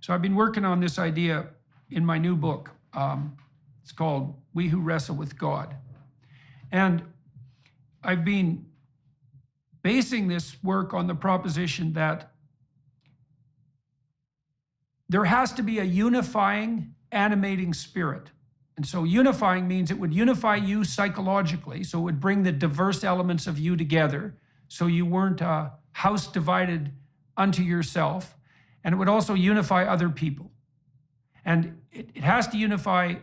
So I've been working on this idea in my new book. It's called We Who Wrestle with God. And I've been basing this work on the proposition that there has to be a unifying, animating spirit. And so unifying means it would unify you psychologically, so it would bring the diverse elements of you together, so you weren't a house divided unto yourself. And it would also unify other people. And it has to unify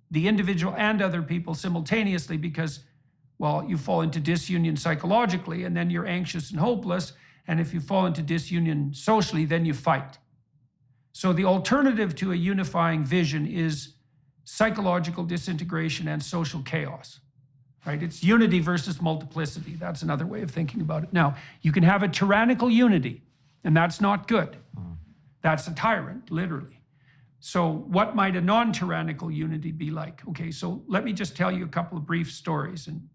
the individual and other people simultaneously because, well, you fall into disunion psychologically and then you're anxious and hopeless. And if you fall into disunion socially, then you fight. So the alternative to a unifying vision is psychological disintegration and social chaos, right? It's unity versus multiplicity. That's another way of thinking about it. Now, you can have a tyrannical unity, and that's not good. That's a tyrant, literally. So what might a non-tyrannical unity be like? Okay, so let me just tell you a couple of brief stories and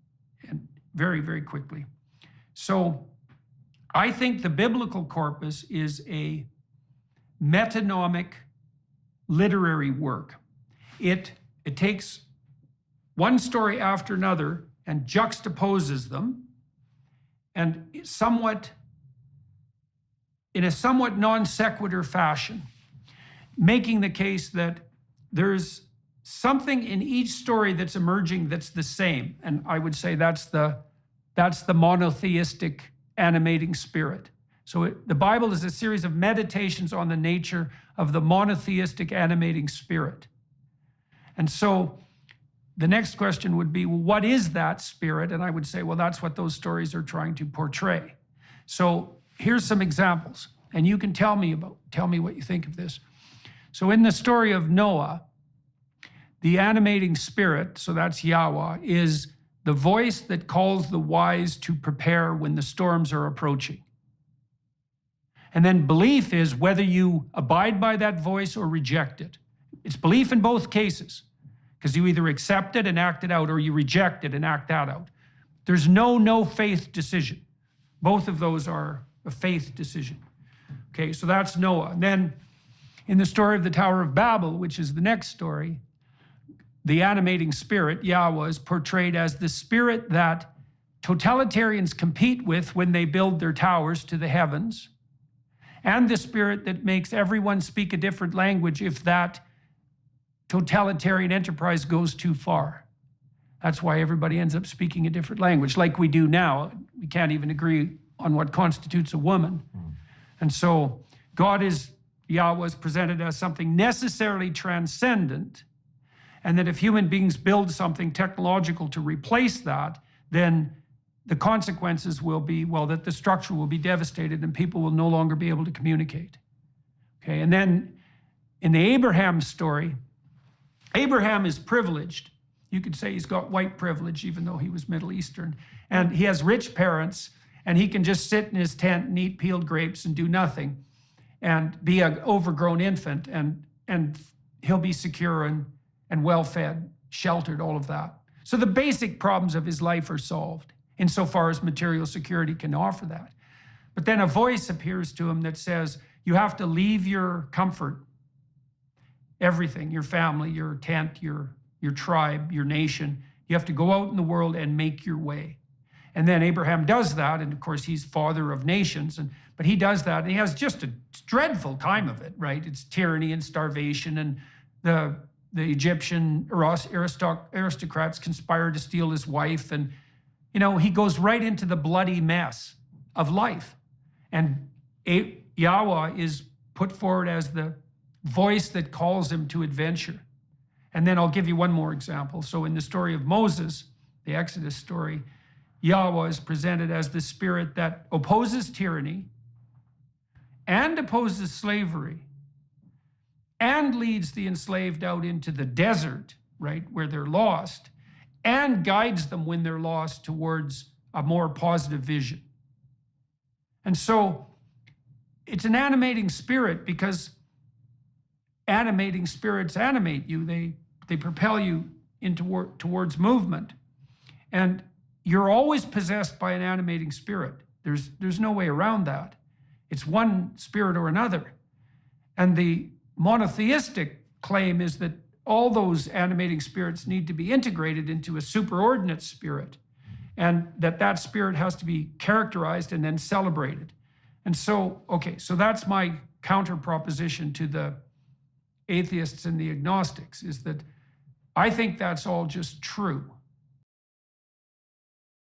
very, very quickly. So I think the biblical corpus is a metonymic literary work. It takes one story after another and juxtaposes them and in a somewhat non sequitur fashion, making the case that there's something in each story that's emerging that's the same. And I would say that's the monotheistic animating spirit. So the Bible is a series of meditations on the nature of the monotheistic animating spirit. And so the next question would be, well, what is that spirit? And I would say, well, that's what those stories are trying to portray. So here's some examples, and you can tell me what you think of this. So in the story of Noah, the animating spirit, so that's Yahweh, is the voice that calls the wise to prepare when the storms are approaching. And then belief is whether you abide by that voice or reject it. It's belief in both cases, because you either accept it and act it out, or you reject it and act that out. There's no faith decision. Both of those are a faith decision. Okay, so that's Noah. And then in the story of the Tower of Babel, which is the next story, the animating spirit, Yahweh, is portrayed as the spirit that totalitarians compete with when they build their towers to the heavens, and the spirit that makes everyone speak a different language if that totalitarian enterprise goes too far. That's why everybody ends up speaking a different language, like we do now. We can't even agree on what constitutes a woman. And so Yahweh is presented as something necessarily transcendent, and that if human beings build something technological to replace that, then the consequences will be, well, that the structure will be devastated and people will no longer be able to communicate. Okay, and then in the Abraham story, Abraham is privileged. You could say he's got white privilege, even though he was Middle Eastern. And he has rich parents, and he can just sit in his tent and eat peeled grapes and do nothing and be an overgrown infant, and he'll be secure and well-fed, sheltered, all of that. So the basic problems of his life are solved, insofar as material security can offer that. But then a voice appears to him that says, you have to leave your comfort, everything, your family, your tent, your tribe, your nation. You have to go out in the world and make your way. And then Abraham does that, and of course he's father of nations, but he does that, and he has just a dreadful time of it, right? It's tyranny and starvation, and the Egyptian aristocrats conspire to steal his wife, and he goes right into the bloody mess of life. And Yahweh is put forward as the voice that calls him to adventure. And then I'll give you one more example. So in the story of Moses, the Exodus story, Yahweh is presented as the spirit that opposes tyranny and opposes slavery and leads the enslaved out into the desert, right, where they're lost, and guides them when they're lost towards a more positive vision. And so it's an animating spirit, because animating spirits animate you. They propel you towards movement. And you're always possessed by an animating spirit. There's no way around that. It's one spirit or another. And the monotheistic claim is that all those animating spirits need to be integrated into a superordinate spirit, and that spirit has to be characterized and then celebrated. And so, okay, so that's my counter proposition to the atheists and the agnostics, is that I think that's all just true.